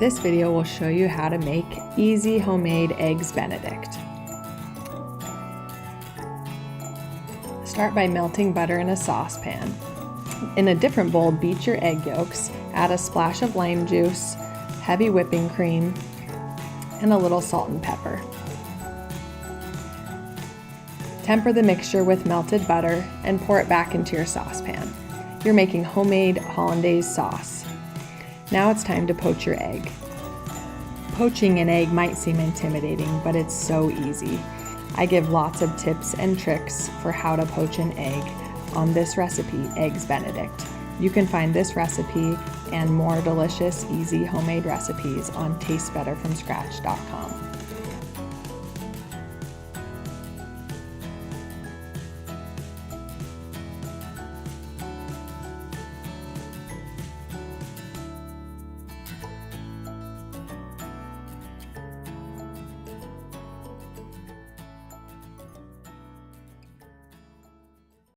This video will show you how to make easy homemade Eggs Benedict. Start by melting butter in a saucepan. In a different bowl, beat your egg yolks, add a splash of lime juice, heavy whipping cream, and a little salt and pepper. Temper the mixture with melted butter and pour it back into your saucepan. You're making homemade Hollandaise sauce. Now it's time to poach your egg. Poaching an egg might seem intimidating, but it's so easy. I give lots of tips and tricks for how to poach an egg on this recipe, Eggs Benedict. You can find this recipe and more delicious, easy homemade recipes on tastebetterfromscratch.com.